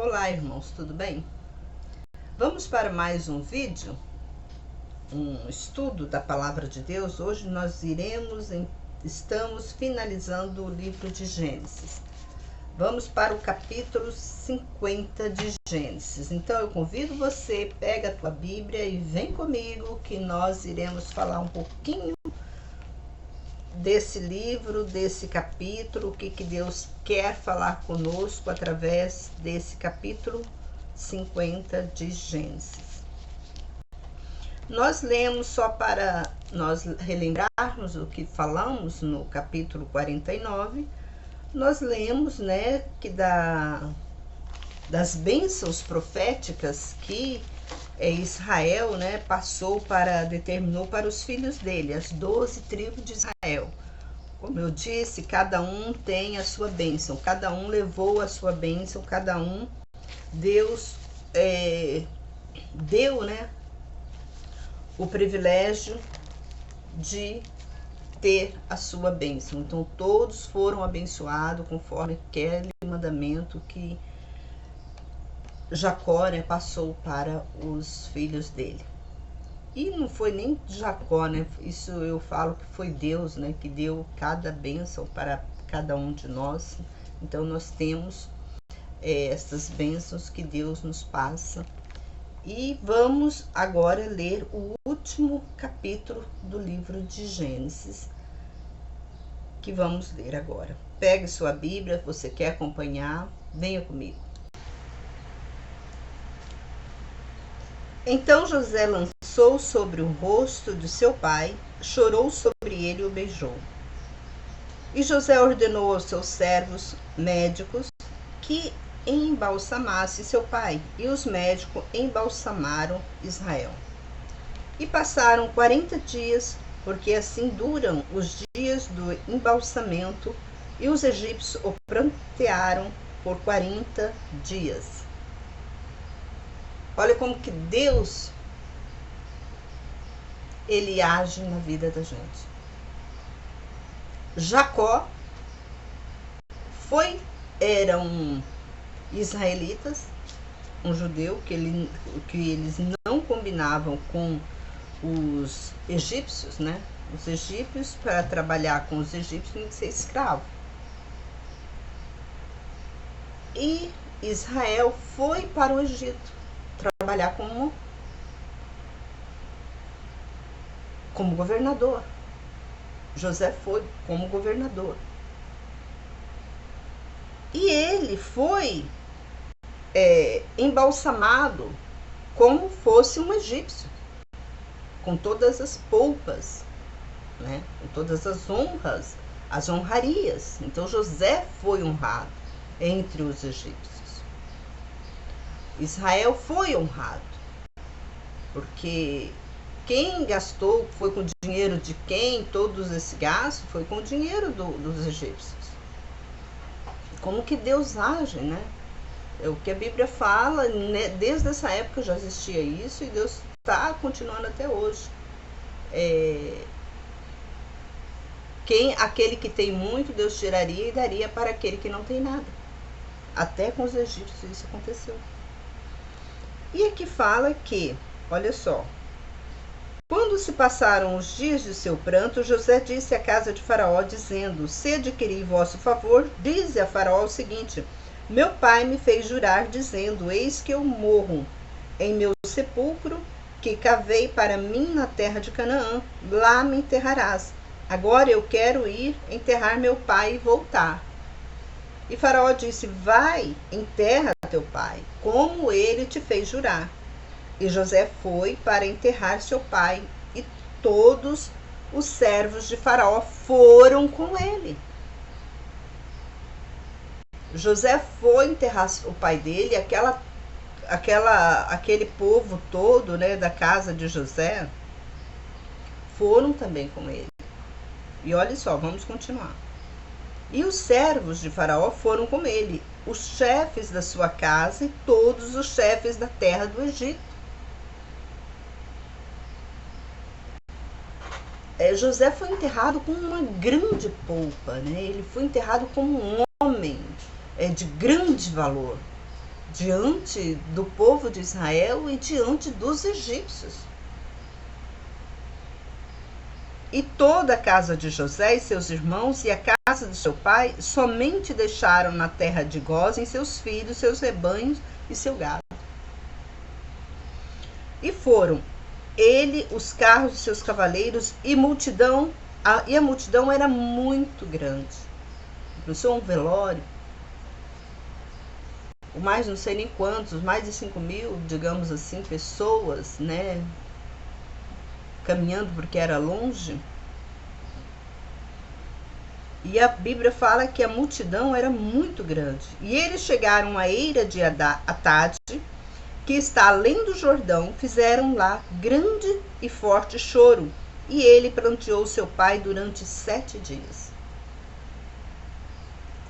Olá, irmãos, tudo bem? Vamos para mais um vídeo, um estudo da Palavra de Deus. Hoje estamos finalizando o livro de Gênesis. Vamos para o capítulo 50 de Gênesis. Então eu convido você, pega a tua Bíblia e vem comigo que nós iremos falar um pouquinho desse livro, desse capítulo, o que Deus quer falar conosco através desse capítulo 50 de Gênesis. Nós lemos, só para nós relembrarmos o que falamos no capítulo 49, nós lemos, que das bênçãos proféticas que Israel, determinou para os filhos dele, as 12 tribos de Israel. Como eu disse, cada um tem a sua bênção, cada um levou a sua bênção, cada um, Deus deu, o privilégio de ter a sua bênção. Então todos foram abençoados conforme aquele mandamento que Jacó, passou para os filhos dele. E não foi nem Jacó, isso eu falo que foi Deus, que deu cada bênção para cada um de nós. Então nós temos essas bênçãos que Deus nos passa. E vamos agora ler o último capítulo do livro de Gênesis, que vamos ler agora. Pegue sua Bíblia, você quer acompanhar, venha comigo. Então José lançou sobre o rosto de seu pai, chorou sobre ele e o beijou. E José ordenou aos seus servos médicos que embalsamasse seu pai, e os médicos embalsamaram Israel. E passaram 40 dias, porque assim duram os dias do embalsamento, e os egípcios o prantearam por 40 dias. Olha como que Deus, ele age na vida da gente. Jacó era um israelitas, um judeu, que eles não combinavam com os egípcios, Os egípcios, para trabalhar com os egípcios, tinha que ser escravo. E Israel foi para o Egito trabalhar como governador. José foi como governador. E ele foi embalsamado como fosse um egípcio, com todas as polpas, com todas as honras, as honrarias. Então José foi honrado entre os egípcios. Israel foi honrado, porque quem gastou, foi com o dinheiro de quem todos esse gasto, foi com o dinheiro dos egípcios. Como que Deus age, O que a Bíblia fala, desde essa época já existia isso, e Deus está continuando até hoje. Aquele que tem muito, Deus tiraria e daria para aquele que não tem nada. Até com os egípcios isso aconteceu. E aqui fala que, olha só, quando se passaram os dias de seu pranto, José disse à casa de Faraó, dizendo: se adquirir vosso favor, dize a Faraó o seguinte: meu pai me fez jurar, dizendo: eis que eu morro em meu sepulcro, que cavei para mim na terra de Canaã, lá me enterrarás. Agora eu quero ir enterrar meu pai e voltar. E Faraó disse: vai, enterra teu pai, como ele te fez jurar. E José foi para enterrar seu pai, e todos os servos de Faraó foram com ele. José foi enterrar o pai dele, aquele povo todo, da casa de José, foram também com ele. E olha só, vamos continuar. E os servos de Faraó foram com ele, os chefes da sua casa e todos os chefes da terra do Egito. José foi enterrado com uma grande polpa, Ele foi enterrado como um homem de grande valor. diante do povo de Israel e diante dos egípcios. E toda a casa de José e seus irmãos e a casa de seu pai somente deixaram na terra de Gósen seus filhos, seus rebanhos e seu gado. E foram ele, os carros de seus cavaleiros e a multidão era muito grande. Pensou um velório, mais não sei nem quantos, mais de 5.000, digamos assim, pessoas, né, caminhando porque era longe. E a Bíblia fala que a multidão era muito grande. E eles chegaram à eira de Atade, que está além do Jordão, fizeram lá grande e forte choro. E ele pranteou seu pai durante 7 dias.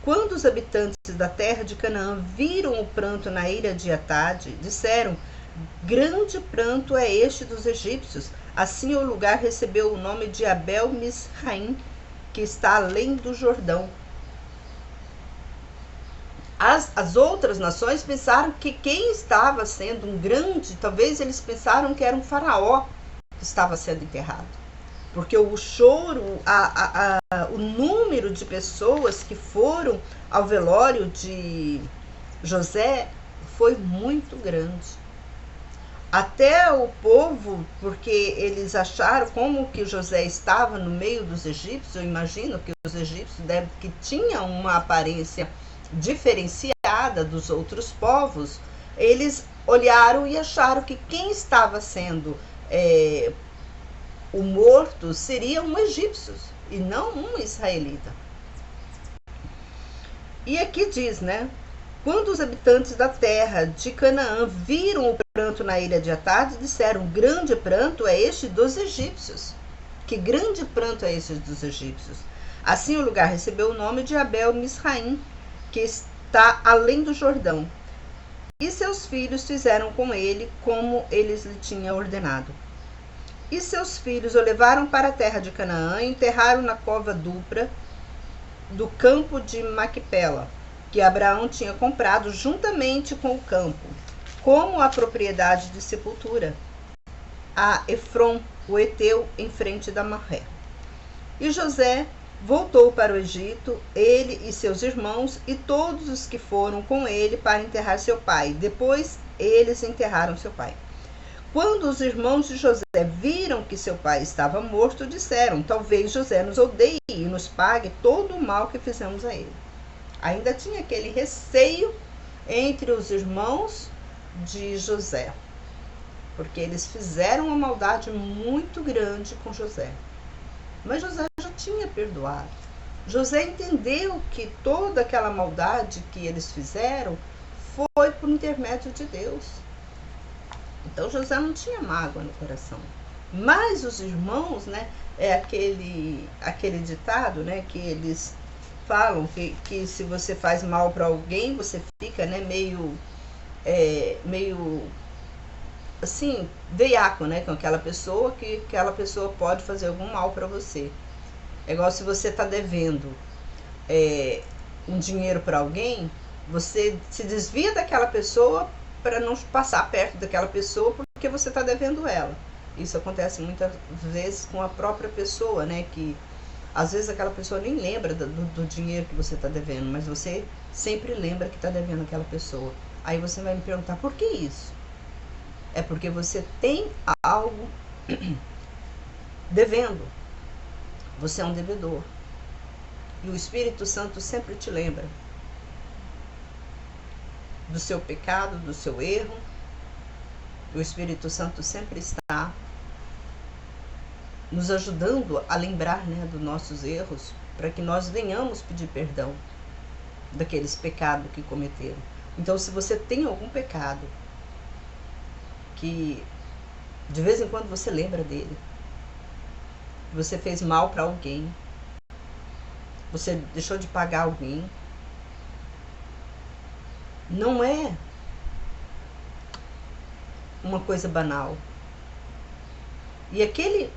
Quando os habitantes da terra de Canaã viram o pranto na eira de Atade, disseram: grande pranto é este dos egípcios. Assim o lugar recebeu o nome de Abel-Misraim, que está além do Jordão. As outras nações pensaram que quem estava sendo um grande, talvez eles pensaram que era um faraó que estava sendo enterrado. Porque o choro, o número de pessoas que foram ao velório de José foi muito grande. Até o povo, porque eles acharam como que José estava no meio dos egípcios, eu imagino que os egípcios que tinham uma aparência diferenciada dos outros povos, eles olharam e acharam que quem estava sendo o morto seria um egípcio e não um israelita. E aqui diz, né? Quando os habitantes da terra de Canaã viram o pranto na ilha de Atade, disseram: grande pranto é este dos egípcios. Que grande pranto é este dos egípcios. Assim o lugar recebeu o nome de Abel-Misraim, que está além do Jordão. E seus filhos fizeram com ele como eles lhe tinham ordenado. E seus filhos o levaram para a terra de Canaã e enterraram na cova dupla do campo de Maquipela, que Abraão tinha comprado juntamente com o campo, como a propriedade de sepultura, a Efron, o heteu, em frente da Marré. E José voltou para o Egito, ele e seus irmãos e todos os que foram com ele para enterrar seu pai. Depois eles enterraram seu pai. Quando os irmãos de José viram que seu pai estava morto, disseram: talvez José nos odeie e nos pague todo o mal que fizemos a ele. Ainda tinha aquele receio entre os irmãos de José, porque eles fizeram uma maldade muito grande com José. Mas José já tinha perdoado. José entendeu que toda aquela maldade que eles fizeram foi por intermédio de Deus. Então José não tinha mágoa no coração. Mas os irmãos, né, é aquele ditado, né, que eles falam que se você faz mal para alguém, você fica, né, meio assim, veiaco, né, com aquela pessoa, que aquela pessoa pode fazer algum mal para você. É igual se você está devendo um dinheiro para alguém, você se desvia daquela pessoa para não passar perto daquela pessoa porque você está devendo ela. Isso acontece muitas vezes com a própria pessoa, né, que às vezes aquela pessoa nem lembra do dinheiro que você está devendo, mas você sempre lembra que está devendo aquela pessoa. Aí você vai me perguntar: por que isso? É porque você tem algo devendo. Você é um devedor. E o Espírito Santo sempre te lembra do seu pecado, do seu erro. O Espírito Santo sempre está nos ajudando a lembrar, né, dos nossos erros, para que nós venhamos pedir perdão daqueles pecados que cometeram. Então, se você tem algum pecado que de vez em quando você lembra dele, você fez mal para alguém, você deixou de pagar alguém, não é uma coisa banal. E aquele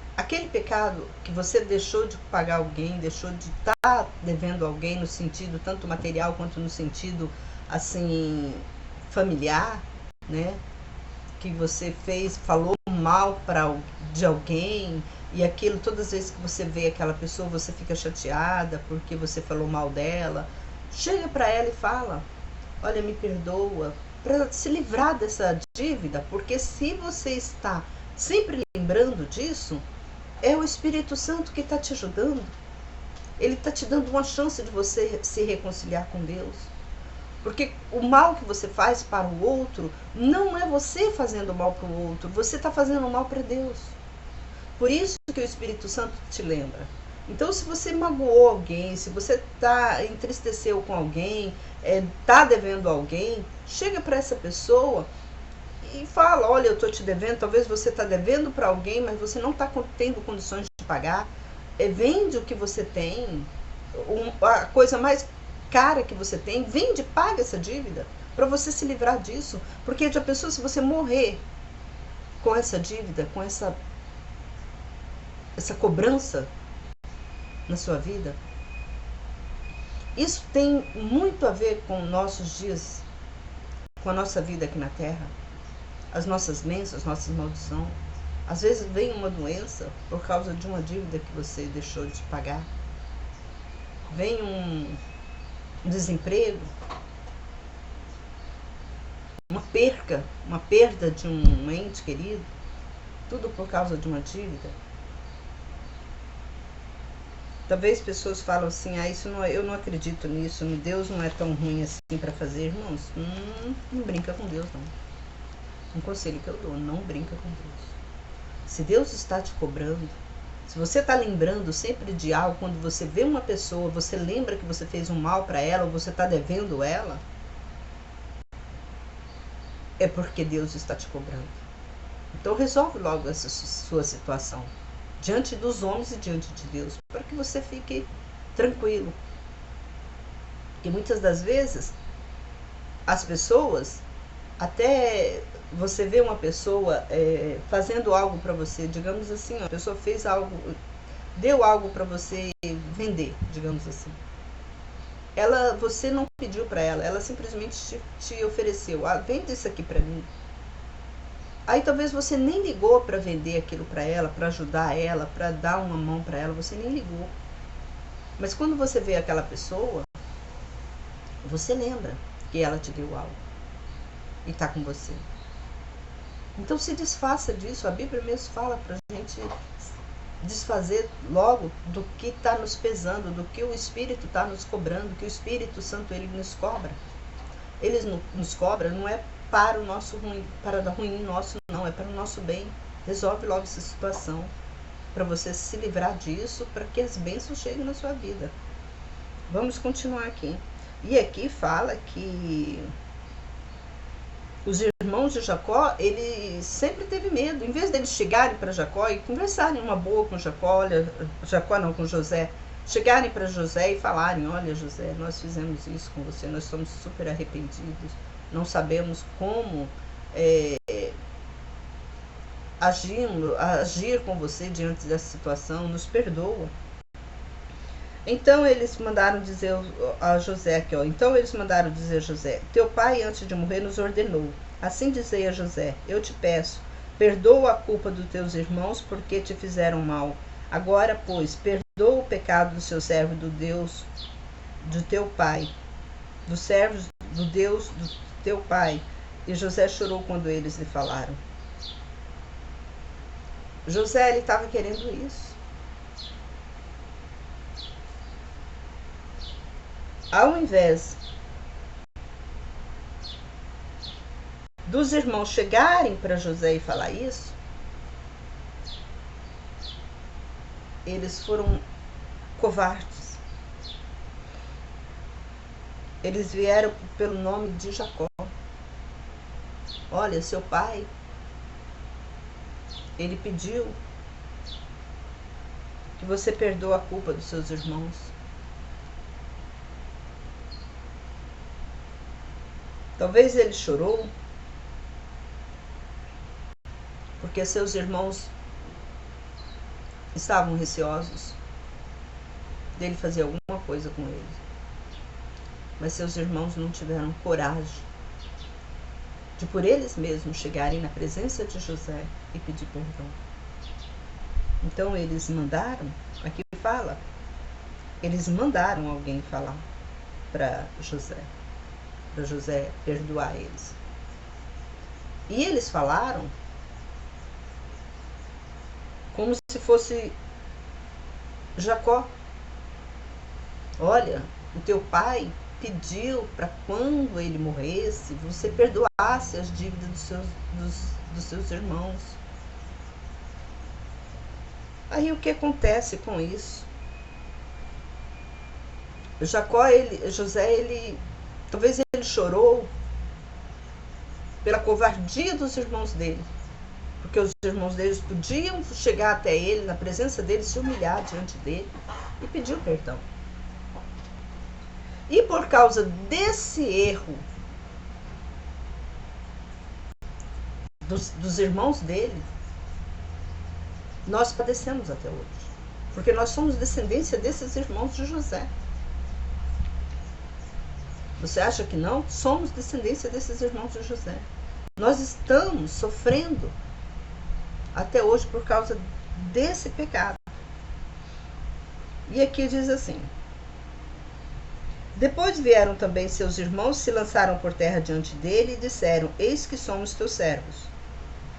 pecado que você deixou de pagar alguém, deixou de estar devendo alguém, no sentido tanto material quanto no sentido assim familiar, né? Que você falou mal de alguém, e aquilo, todas as vezes que você vê aquela pessoa, você fica chateada porque você falou mal dela. Chega para ela e fala: olha, me perdoa, para se livrar dessa dívida, porque se você está sempre lembrando disso, é o Espírito Santo que está te ajudando. Ele está te dando uma chance de você se reconciliar com Deus. Porque o mal que você faz para o outro não é você fazendo mal para o outro, você está fazendo mal para Deus. Por isso que o Espírito Santo te lembra. Então, se você magoou alguém, se você entristeceu com alguém, está devendo alguém, chega para essa pessoa e fala: olha, eu estou te devendo, talvez você está devendo para alguém, mas você não está tendo condições de pagar. Vende o que você tem, a coisa mais cara que você tem, vende, paga essa dívida, para você se livrar disso. Porque já pensou se você morrer com essa dívida, com essa cobrança na sua vida? Isso tem muito a ver com nossos dias, com a nossa vida aqui na Terra, as nossas bênçãos, as nossas maldições. Às vezes vem uma doença por causa de uma dívida que você deixou de pagar. Vem um desemprego, uma perda de um ente querido, tudo por causa de uma dívida. Talvez pessoas falam assim: isso não, eu não acredito nisso, Deus não é tão ruim assim para fazer. Irmãos, não brinca com Deus, não. Um conselho que eu dou: não brinca com Deus. Se Deus está te cobrando, se você está lembrando sempre de algo, quando você vê uma pessoa, você lembra que você fez um mal para ela, ou você está devendo ela, é porque Deus está te cobrando. Então resolve logo essa sua situação, diante dos homens e diante de Deus, para que você fique tranquilo. Porque muitas das vezes, as pessoas, até você vê uma pessoa fazendo algo para você, digamos assim, a pessoa fez algo, deu algo para você vender, digamos assim. Você não pediu para ela simplesmente te ofereceu: vende isso aqui para mim. Aí talvez você nem ligou para vender aquilo para ela, para ajudar ela, para dar uma mão para ela, você nem ligou. Mas quando você vê aquela pessoa, você lembra que ela te deu algo e está com você. Então se desfaça disso. A Bíblia mesmo fala para a gente desfazer logo do que está nos pesando, do que o Espírito está nos cobrando, que o Espírito Santo ele nos cobra. Ele nos cobra não é para o nosso ruim, para o ruim nosso, não, é para o nosso bem. Resolve logo essa situação, para você se livrar disso, para que as bênçãos cheguem na sua vida. Vamos continuar aqui. E aqui fala que os irmãos de Jacó, ele sempre teve medo. Em vez deles chegarem para Jacó e conversarem uma boa com Jacó, com José, chegarem para José e falarem: olha, José, nós fizemos isso com você, nós estamos super arrependidos, não sabemos como agir com você diante dessa situação, nos perdoa. Então eles mandaram dizer a José aqui, então eles mandaram dizer a José: teu pai antes de morrer nos ordenou, assim dizei a José: eu te peço, perdoa a culpa dos teus irmãos porque te fizeram mal. Agora, pois, perdoa o pecado do seu servo, do Deus do teu pai, dos servos do Deus do teu pai. E José chorou quando eles lhe falaram. José, ele estava querendo isso. Ao invés dos irmãos chegarem para José e falar isso, eles foram covardes. Eles vieram pelo nome de Jacó. Olha, seu pai, ele pediu que você perdoe a culpa dos seus irmãos. Talvez ele chorou porque seus irmãos estavam receosos dele fazer alguma coisa com ele. Mas seus irmãos não tiveram coragem de por eles mesmos chegarem na presença de José e pedir perdão. Então eles mandaram, aqui fala, eles mandaram alguém falar para José perdoar eles. E eles falaram como se fosse Jacó. Olha, o teu pai pediu para quando ele morresse, você perdoasse as dívidas dos seus irmãos. Aí o que acontece com isso? José, talvez ele chorou pela covardia dos irmãos dele, porque os irmãos deles podiam chegar até ele, na presença dele, se humilhar diante dele e pedir perdão. E por causa desse erro dos irmãos dele, nós padecemos até hoje, porque nós somos descendência desses irmãos de José. Você acha que não? Somos descendência desses irmãos de José. Nós estamos sofrendo até hoje por causa desse pecado. E aqui diz assim: depois vieram também seus irmãos, se lançaram por terra diante dele e disseram: eis que somos teus servos.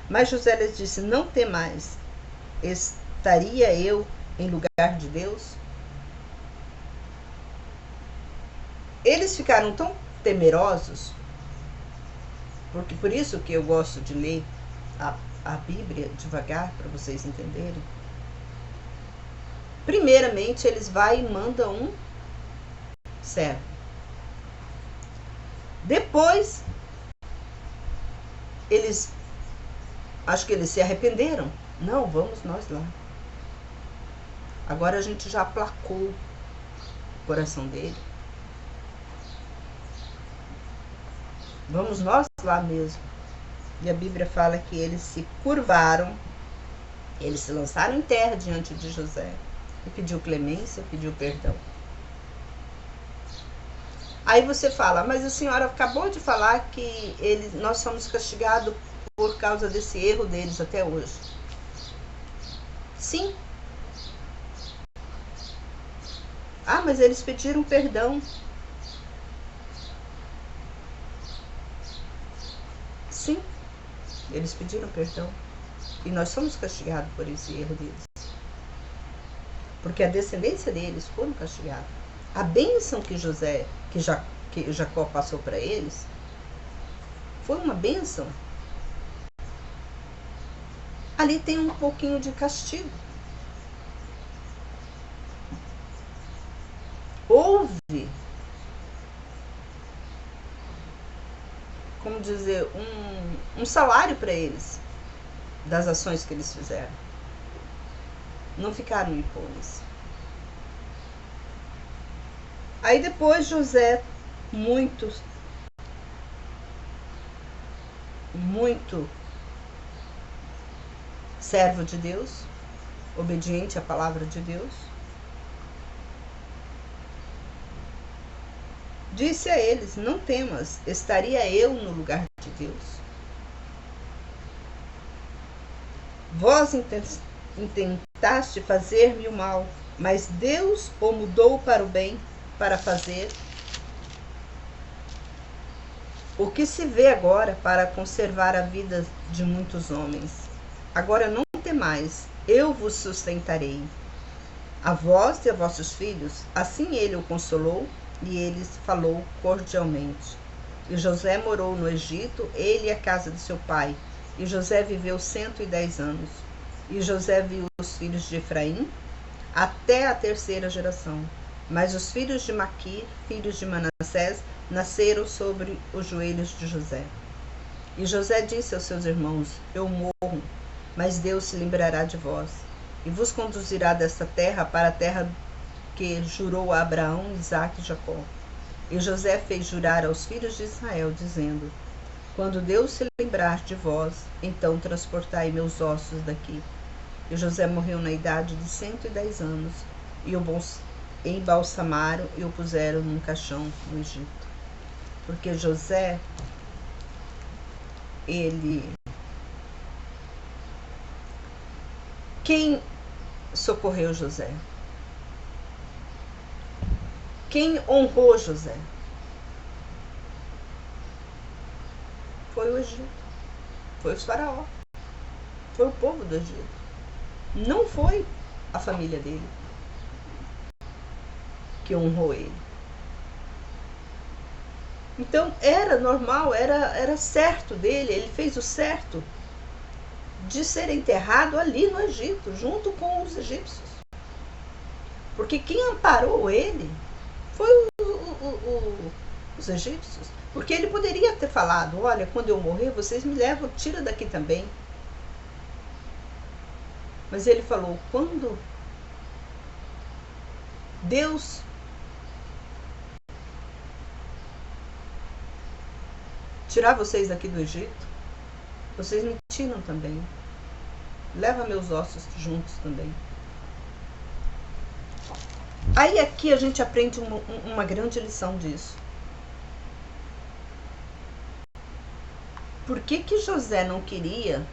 Mas José lhes disse: não temais, estaria eu em lugar de Deus? Eles ficaram tão temerosos, porque por isso que eu gosto de ler a Bíblia devagar, para vocês entenderem. Primeiramente, eles vão e mandam um servo. Depois, acho que eles se arrependeram. Não, vamos nós lá. Agora a gente já aplacou o coração dele. Vamos nós lá mesmo. E a Bíblia fala que eles se curvaram, eles se lançaram em terra diante de José e pediu clemência, pediu perdão. Aí você fala: mas a senhora acabou de falar que nós somos castigados por causa desse erro deles até hoje. Sim. Ah, mas eles pediram perdão. Sim, eles pediram perdão. E nós somos castigados por esse erro deles. Porque a descendência deles foram castigados. A bênção que Jacó passou para eles foi uma bênção. Ali tem um pouquinho de castigo. Houve, como dizer, um salário para eles das ações que eles fizeram. Não ficaram impunes. Aí depois José, muito servo de Deus, obediente à palavra de Deus, disse a eles: não temas, estaria eu no lugar de Deus? Vós intentaste fazer-me o mal, mas Deus o mudou para o bem, para fazer o que se vê agora, para conservar a vida de muitos homens. Agora não temais, eu vos sustentarei. A vós e a vossos filhos. Assim ele o consolou, e ele falou cordialmente. E José morou no Egito, ele e a casa de seu pai. E José viveu 110 anos. E José viu os filhos de Efraim até a terceira geração. Mas os filhos de Maquir, filhos de Manassés, nasceram sobre os joelhos de José. E José disse aos seus irmãos: eu morro, mas Deus se lembrará de vós, e vos conduzirá desta terra para a terra que jurou a Abraão, Isaque e Jacó. E José fez jurar aos filhos de Israel, dizendo: quando Deus se lembrar de vós, então transportai meus ossos daqui. E José morreu na idade de 110 anos, e o embalsamaram e o puseram num caixão no Egito. Porque José Quem socorreu José? Quem honrou José? Foi o Egito, foi os faraó, foi o povo do Egito. Não foi a família dele que honrou ele. Então era normal, era certo dele, ele fez o certo de ser enterrado ali no Egito, junto com os egípcios. Porque quem amparou ele foi os egípcios. Porque ele poderia ter falado, olha, quando eu morrer, vocês me levam, tira daqui também. Mas ele falou, quando Deus tirar vocês daqui do Egito, vocês me tiram também. Leva meus ossos juntos também. Aí aqui a gente aprende uma grande lição disso. Por que José não queria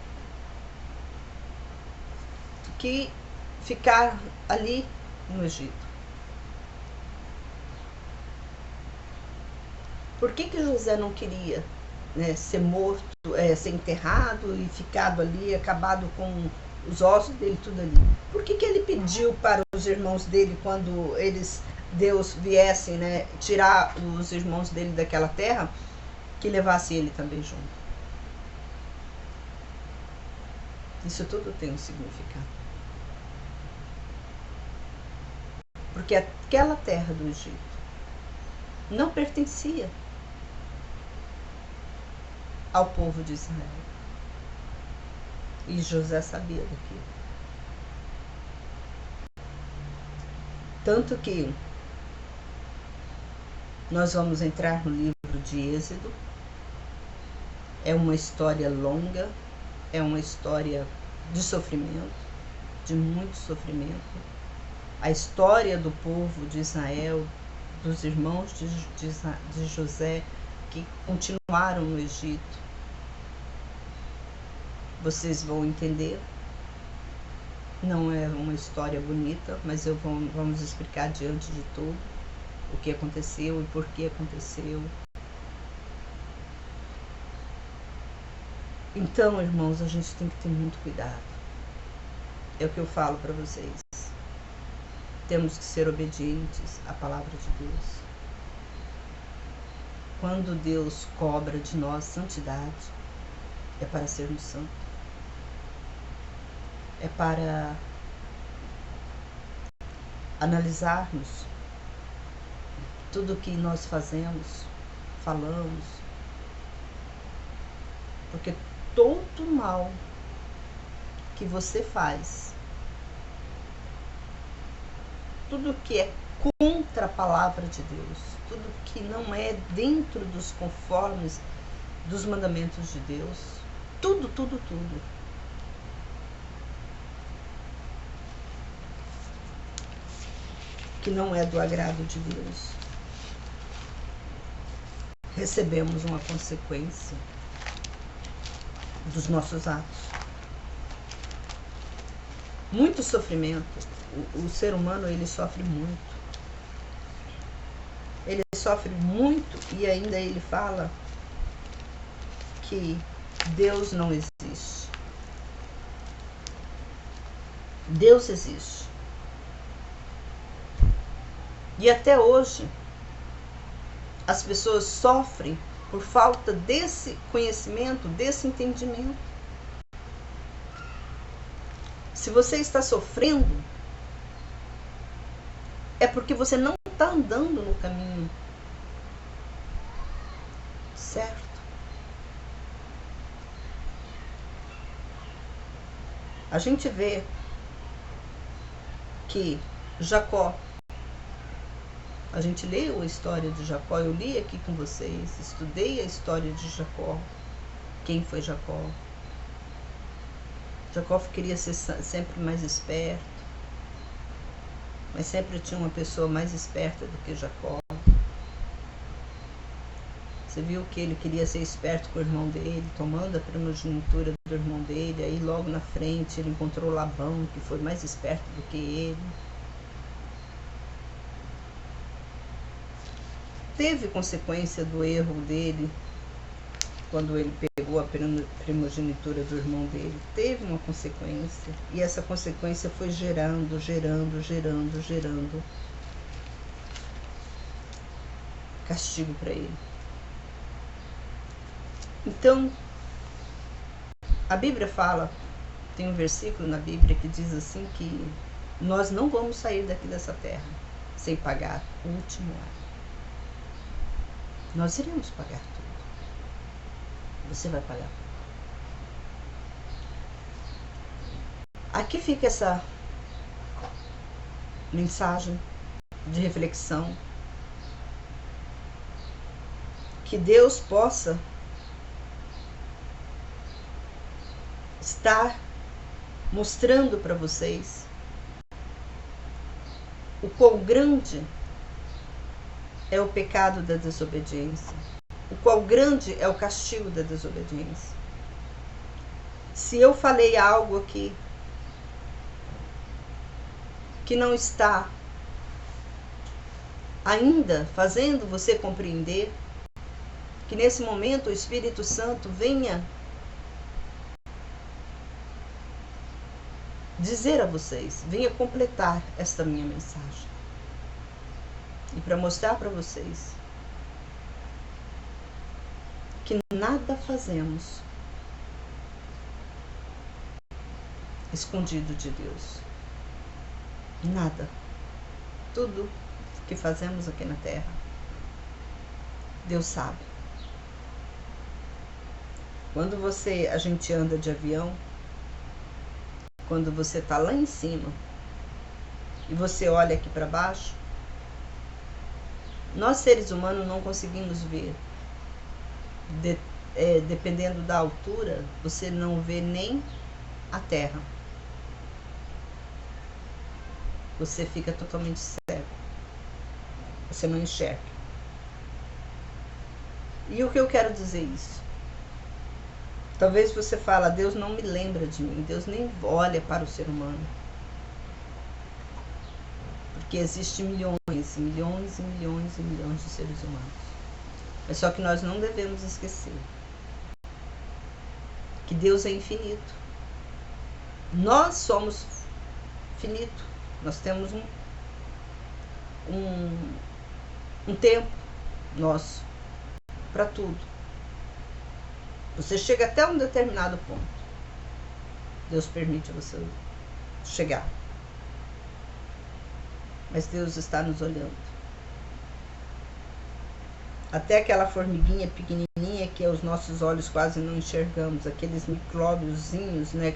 ficar ali no Egito? Por que José não queria, né, ser morto, ser enterrado e ficado ali, acabado com os ossos dele, tudo ali? Por que ele pediu para os irmãos dele, quando Deus viesse, né, tirar os irmãos dele daquela terra, que levasse ele também junto? Isso tudo tem um significado. Porque aquela terra do Egito não pertencia ao povo de Israel. E José sabia daquilo. Tanto que nós vamos entrar no livro de Êxodo. É uma história longa, é uma história de sofrimento, de muito sofrimento. A história do povo de Israel, dos irmãos de José, que continuaram no Egito. Vocês vão entender. Não é uma história bonita, mas vamos explicar diante de tudo o que aconteceu e por que aconteceu. Então, irmãos, a gente tem que ter muito cuidado. É o que eu falo para vocês. Temos que ser obedientes à palavra de Deus. Quando Deus cobra de nós santidade, é para sermos santos. É para analisarmos tudo o que nós fazemos, falamos. Porque todo mal que você faz, tudo que é contra a palavra de Deus, tudo que não é dentro dos conformes dos mandamentos de Deus, tudo que não é do agrado de Deus, recebemos uma consequência dos nossos atos. Muito sofrimento. O ser humano, ele sofre muito. Ele sofre muito e ainda ele fala que Deus não existe. Deus existe. E até hoje, as pessoas sofrem por falta desse conhecimento, desse entendimento. Se você está sofrendo, é porque você não está andando no caminho certo. A gente vê que Jacó, a gente leu a história de Jacó, eu li aqui com vocês, estudei a história de Jacó. Quem foi Jacó? Jacó queria ser sempre mais esperto, mas sempre tinha uma pessoa mais esperta do que Jacó. Você viu que ele queria ser esperto com o irmão dele, tomando a primogenitura do irmão dele. Aí logo na frente ele encontrou Labão, que foi mais esperto do que ele. Teve consequência do erro dele quando ele pegou a primogenitura do irmão dele. Teve uma consequência. E essa consequência foi gerando castigo para ele. Então, a Bíblia fala, tem um versículo na Bíblia que diz assim que nós não vamos sair daqui dessa terra sem pagar o último ano. Nós iremos pagar tudo. Você vai pagar tudo. Aqui fica essa mensagem de reflexão. Que Deus possa estar mostrando para vocês o quão grande é o pecado da desobediência, o quão grande é o castigo da desobediência. Se eu falei algo aqui que não está ainda fazendo você compreender, que nesse momento o Espírito Santo venha dizer a vocês, venha completar esta minha mensagem. E para mostrar para vocês que nada fazemos escondido de Deus. Nada. Tudo que fazemos aqui na terra, Deus sabe. Quando a gente anda de avião, quando você está lá em cima e você olha aqui para baixo, nós seres humanos não conseguimos ver. Dependendo da altura, você não vê nem a terra. Você fica totalmente cego. Você não enxerga. E o que eu quero dizer isso? Talvez você fala, Deus não me lembra de mim, Deus nem olha para o ser humano. Porque existem milhões e milhões e milhões e milhões de seres humanos. Mas só que nós não devemos esquecer que Deus é infinito. Nós somos finito. Nós temos um tempo nosso para tudo. Você chega até um determinado ponto. Deus permite você chegar. Mas Deus está nos olhando. Até aquela formiguinha pequenininha que os nossos olhos quase não enxergamos, aqueles micróbiozinhos, né,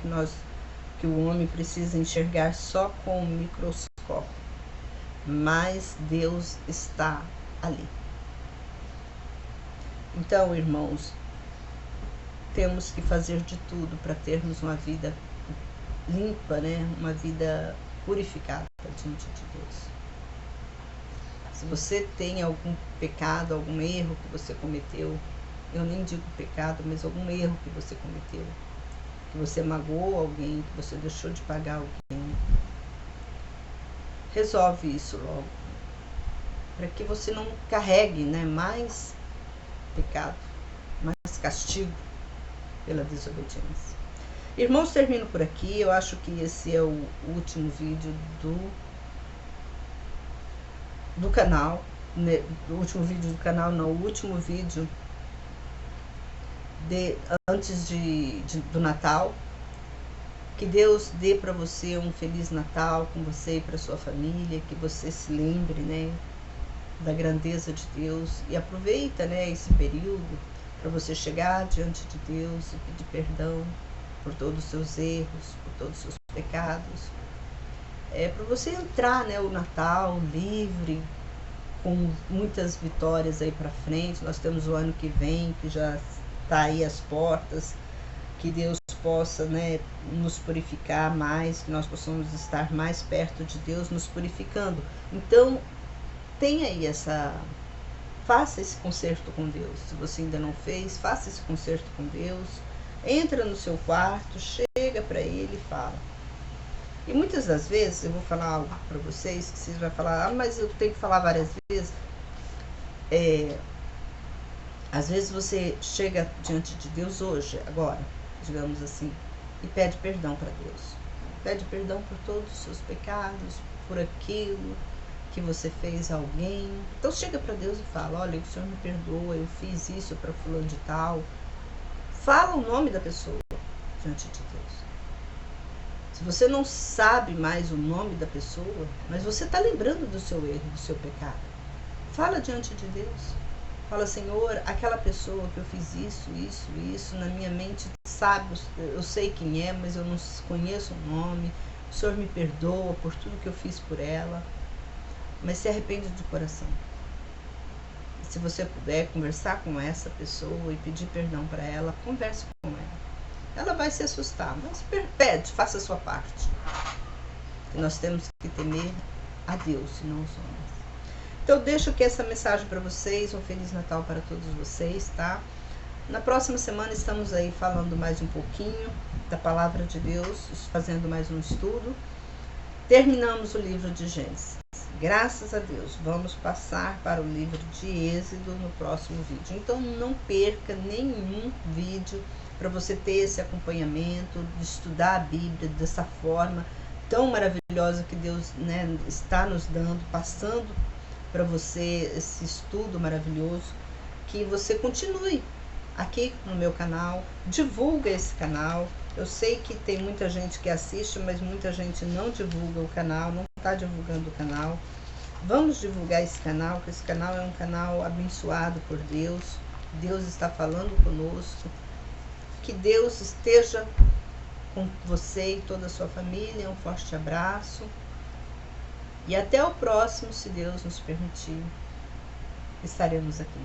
que o homem precisa enxergar só com o microscópio. Mas Deus está ali. Então, irmãos, temos que fazer de tudo para termos uma vida limpa, né? Uma vida purificada diante de Deus. Se você tem algum pecado, algum erro que você cometeu, eu nem digo pecado, mas algum erro que você cometeu, que você magoou alguém, que você deixou de pagar alguém, resolve isso logo, para que você não carregue, né, mais pecado, mais castigo pela desobediência. Irmãos, termino por aqui. Eu acho que esse é o último vídeo do canal, né? O último vídeo do canal, não, o último vídeo antes do Natal. Que Deus dê para você um Feliz Natal com você e para sua família, que você se lembre, né, da grandeza de Deus e aproveita, né, esse período para você chegar diante de Deus e pedir perdão por todos os seus erros, por todos os seus pecados. Para você entrar, né, o Natal livre, com muitas vitórias aí para frente. Nós temos o ano que vem, que já está aí às portas. Que Deus possa, né, nos purificar mais, que nós possamos estar mais perto de Deus, nos purificando. Então, tem aí faça esse concerto com Deus. Se você ainda não fez, faça esse concerto com Deus. Entra no seu quarto, chega para Ele e fala. E muitas das vezes, eu vou falar algo para vocês, que vocês vão falar, mas eu tenho que falar várias vezes. Às vezes você chega diante de Deus hoje, agora, digamos assim, e pede perdão para Deus. Pede perdão por todos os seus pecados, por aquilo que você fez a alguém. Então chega para Deus e fala, olha, o Senhor me perdoa, eu fiz isso para fulano de tal. Fala o nome da pessoa diante de Deus. Se você não sabe mais o nome da pessoa, mas você está lembrando do seu erro, do seu pecado, fala diante de Deus. Fala, Senhor, aquela pessoa que eu fiz isso, na minha mente sabe, eu sei quem é, mas eu não conheço o nome. O Senhor me perdoa por tudo que eu fiz por ela, mas se arrepende de coração. Se você puder conversar com essa pessoa e pedir perdão para ela, converse com ela. Ela vai se assustar, mas pede, faça a sua parte. E nós temos que temer a Deus e não os homens. Então eu deixo aqui essa mensagem para vocês, um Feliz Natal para todos vocês, tá? Na próxima semana estamos aí falando mais um pouquinho da Palavra de Deus, fazendo mais um estudo. Terminamos o livro de Gênesis. Graças a Deus, vamos passar para o livro de Êxodo no próximo vídeo. Então não perca nenhum vídeo para você ter esse acompanhamento, de estudar a Bíblia dessa forma tão maravilhosa que Deus, né, está nos dando, passando para você esse estudo maravilhoso, que você continue aqui no meu canal, divulga esse canal. Eu sei que tem muita gente que assiste, mas muita gente não divulga o canal, não está divulgando o canal. Vamos divulgar esse canal, porque esse canal é um canal abençoado por Deus. Deus está falando conosco. Que Deus esteja com você e toda a sua família. Um forte abraço. E até o próximo, se Deus nos permitir, estaremos aqui.